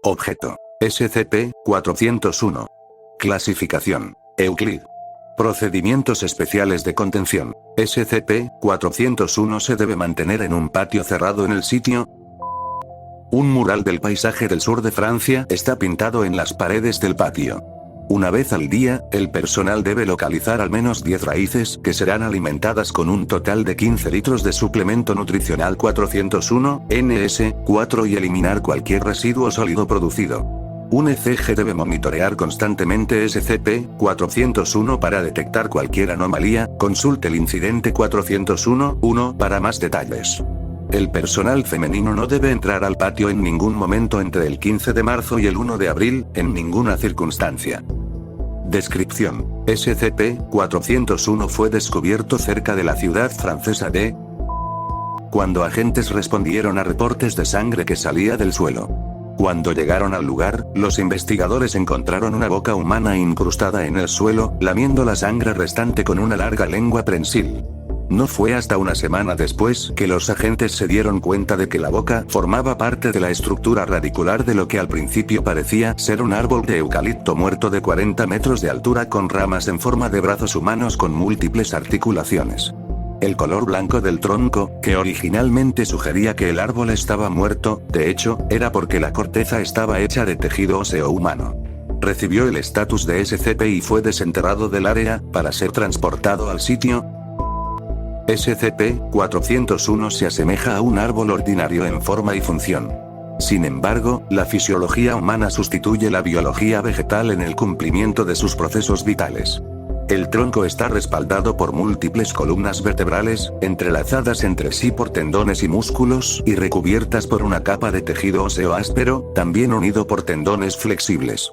Objeto. SCP-401. Clasificación. Euclid. Procedimientos especiales de contención. SCP-401 se debe mantener en un patio cerrado en el sitio. Un mural del paisaje del sur de Francia está pintado en las paredes del patio. Una vez al día, el personal debe localizar al menos 10 raíces que serán alimentadas con un total de 15 litros de suplemento nutricional 401, NS4 y eliminar cualquier residuo sólido producido. Un ECG debe monitorear constantemente SCP-401 para detectar cualquier anomalía. Consulte el incidente 401-1 para más detalles. El personal femenino no debe entrar al patio en ningún momento entre el 15 de marzo y el 1 de abril, en ninguna circunstancia. Descripción. SCP-401 fue descubierto cerca de la ciudad francesa de cuando agentes respondieron a reportes de sangre que salía del suelo. Cuando llegaron al lugar, los investigadores encontraron una boca humana incrustada en el suelo, lamiendo la sangre restante con una larga lengua prensil. No fue hasta una semana después que los agentes se dieron cuenta de que la boca formaba parte de la estructura radicular de lo que al principio parecía ser un árbol de eucalipto muerto de 40 metros de altura con ramas en forma de brazos humanos con múltiples articulaciones. El color blanco del tronco, que originalmente sugería que el árbol estaba muerto, de hecho, era porque la corteza estaba hecha de tejido óseo humano. Recibió el estatus de SCP y fue desenterrado del área, para ser transportado al sitio. SCP-401 se asemeja a un árbol ordinario en forma y función. Sin embargo, la fisiología humana sustituye la biología vegetal en el cumplimiento de sus procesos vitales. El tronco está respaldado por múltiples columnas vertebrales, entrelazadas entre sí por tendones y músculos, y recubiertas por una capa de tejido óseo áspero, también unido por tendones flexibles.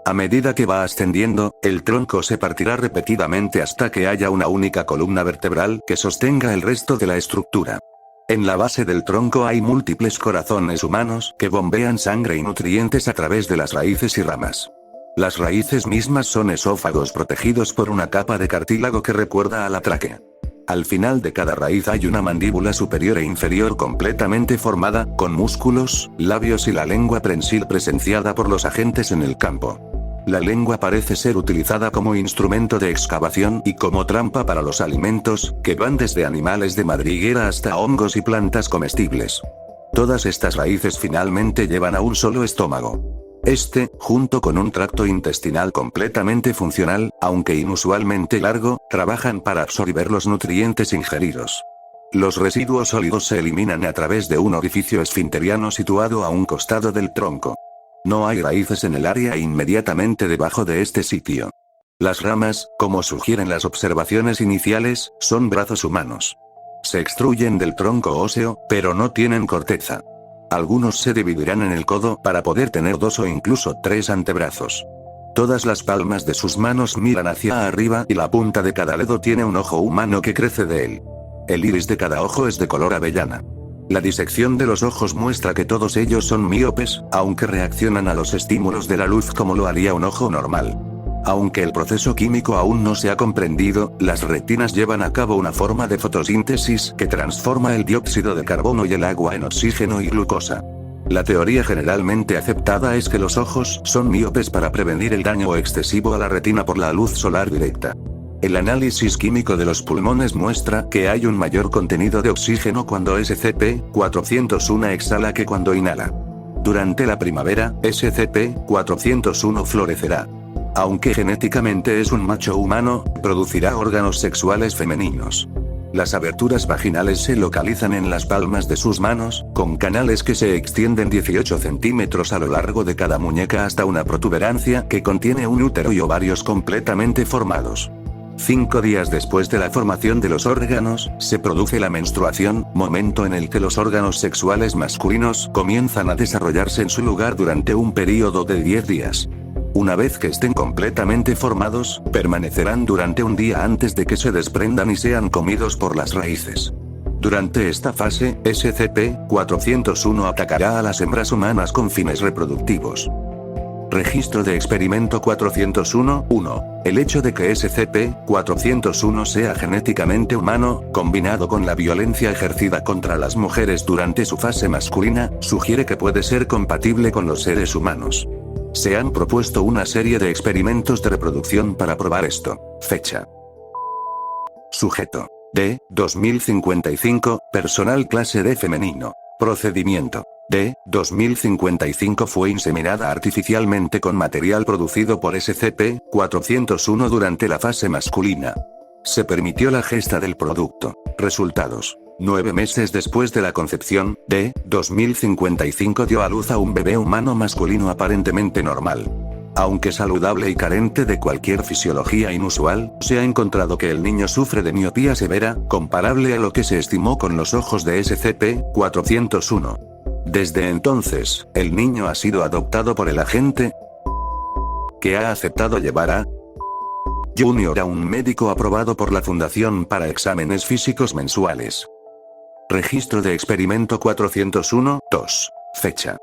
A medida que va ascendiendo, el tronco se partirá repetidamente hasta que haya una única columna vertebral que sostenga el resto de la estructura. En la base del tronco hay múltiples corazones humanos que bombean sangre y nutrientes a través de las raíces y ramas. Las raíces mismas son esófagos protegidos por una capa de cartílago que recuerda a la tráquea. Al final de cada raíz hay una mandíbula superior e inferior completamente formada, con músculos, labios y la lengua prensil presenciada por los agentes en el campo. La lengua parece ser utilizada como instrumento de excavación y como trampa para los alimentos, que van desde animales de madriguera hasta hongos y plantas comestibles. Todas estas raíces finalmente llevan a un solo estómago. Este, junto con un tracto intestinal completamente funcional, aunque inusualmente largo, trabajan para absorber los nutrientes ingeridos. Los residuos sólidos se eliminan a través de un orificio esfinteriano situado a un costado del tronco. No hay raíces en el área inmediatamente debajo de este sitio. Las ramas, como sugieren las observaciones iniciales, son brazos humanos. Se extruyen del tronco óseo, pero no tienen corteza. Algunos se dividirán en el codo para poder tener 2 o incluso 3 antebrazos. Todas las palmas de sus manos miran hacia arriba y la punta de cada dedo tiene un ojo humano que crece de él. El iris de cada ojo es de color avellana. La disección de los ojos muestra que todos ellos son míopes, aunque reaccionan a los estímulos de la luz como lo haría un ojo normal. Aunque el proceso químico aún no se ha comprendido, las retinas llevan a cabo una forma de fotosíntesis que transforma el dióxido de carbono y el agua en oxígeno y glucosa. La teoría generalmente aceptada es que los ojos son míopes para prevenir el daño excesivo a la retina por la luz solar directa. El análisis químico de los pulmones muestra que hay un mayor contenido de oxígeno cuando SCP-401 exhala que cuando inhala. Durante la primavera, SCP-401 florecerá. Aunque genéticamente es un macho humano, producirá órganos sexuales femeninos. Las aberturas vaginales se localizan en las palmas de sus manos, con canales que se extienden 18 centímetros a lo largo de cada muñeca hasta una protuberancia que contiene un útero y ovarios completamente formados. 5 días después de la formación de los órganos, se produce la menstruación, momento en el que los órganos sexuales masculinos comienzan a desarrollarse en su lugar durante un período de 10 días. Una vez que estén completamente formados, permanecerán durante un día antes de que se desprendan y sean comidos por las raíces. Durante esta fase, SCP-401 atacará a las hembras humanas con fines reproductivos. Registro de experimento 401-1. El hecho de que SCP-401 sea genéticamente humano, combinado con la violencia ejercida contra las mujeres durante su fase masculina, sugiere que puede ser compatible con los seres humanos. Se han propuesto una serie de experimentos de reproducción para probar esto. Fecha. Sujeto. D. 2055, personal clase D femenino. Procedimiento. D. 2055 fue inseminada artificialmente con material producido por SCP-401 durante la fase masculina. Se permitió la gesta del producto. Resultados. 9 meses después de la concepción, D. 2055 dio a luz a un bebé humano masculino aparentemente normal. Aunque saludable y carente de cualquier fisiología inusual, se ha encontrado que el niño sufre de miopía severa, comparable a lo que se estimó con los ojos de SCP-401. Desde entonces, el niño ha sido adoptado por el agente, que ha aceptado llevar a Junior a un médico aprobado por la Fundación para exámenes físicos mensuales. Registro de experimento 401-2. Fecha.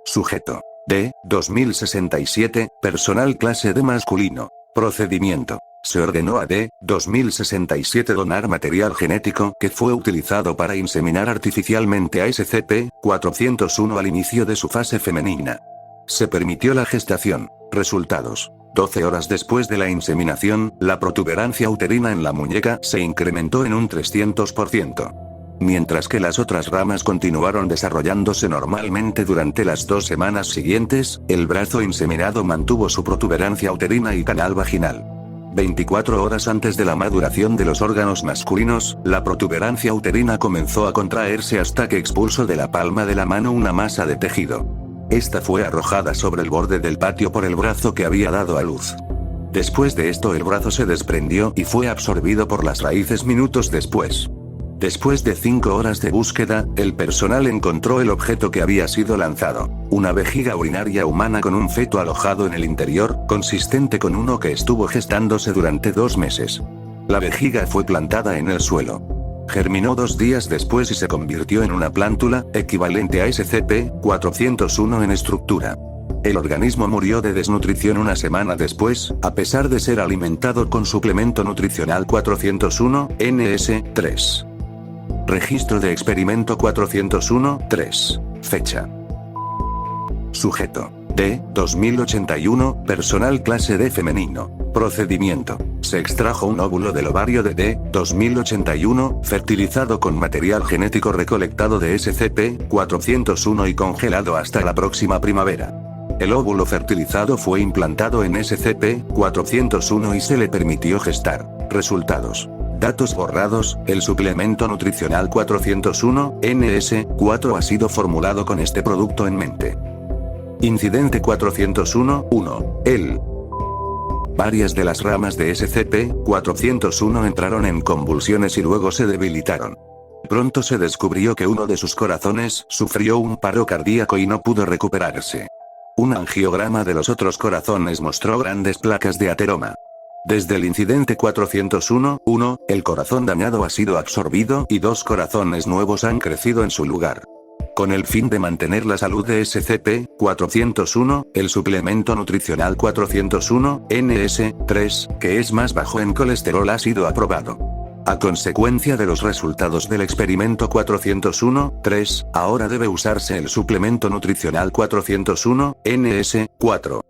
Sujeto. D. 2067, personal clase D masculino. Procedimiento. Se ordenó a D. 2067 donar material genético que fue utilizado para inseminar artificialmente a SCP-401 al inicio de su fase femenina. Se permitió la gestación. Resultados. 12 horas después de la inseminación, la protuberancia uterina en la muñeca se incrementó en un 300%. Mientras que las otras ramas continuaron desarrollándose normalmente durante las 2 semanas siguientes, el brazo inseminado mantuvo su protuberancia uterina y canal vaginal. 24 horas antes de la maduración de los órganos masculinos, la protuberancia uterina comenzó a contraerse hasta que expulsó de la palma de la mano una masa de tejido. Esta fue arrojada sobre el borde del patio por el brazo que había dado a luz. Después de esto el brazo se desprendió y fue absorbido por las raíces minutos después. Después de 5 horas de búsqueda, el personal encontró el objeto que había sido lanzado. Una vejiga urinaria humana con un feto alojado en el interior, consistente con uno que estuvo gestándose durante 2 meses. La vejiga fue plantada en el suelo. Germinó 2 días después y se convirtió en una plántula, equivalente a SCP-401 en estructura. El organismo murió de desnutrición 1 semana después, a pesar de ser alimentado con suplemento nutricional 401-NS3. Registro de experimento 401-3. Fecha. Sujeto. D. 2081, personal clase D femenino. Procedimiento. Se extrajo un óvulo del ovario de D. 2081, fertilizado con material genético recolectado de SCP-401 y congelado hasta la próxima primavera. El óvulo fertilizado fue implantado en SCP-401 y se le permitió gestar. Resultados. Datos borrados, el suplemento nutricional 401-NS4 ha sido formulado con este producto en mente. Incidente 401-1. Varias de las ramas de SCP-401 entraron en convulsiones y luego se debilitaron. Pronto se descubrió que uno de sus corazones sufrió un paro cardíaco y no pudo recuperarse. Un angiograma de los otros corazones mostró grandes placas de ateroma. Desde el incidente 401-1, el corazón dañado ha sido absorbido y 2 corazones nuevos han crecido en su lugar. Con el fin de mantener la salud de SCP-401, el suplemento nutricional 401-NS3, que es más bajo en colesterol, ha sido aprobado. A consecuencia de los resultados del experimento 401-3, ahora debe usarse el suplemento nutricional 401-NS4.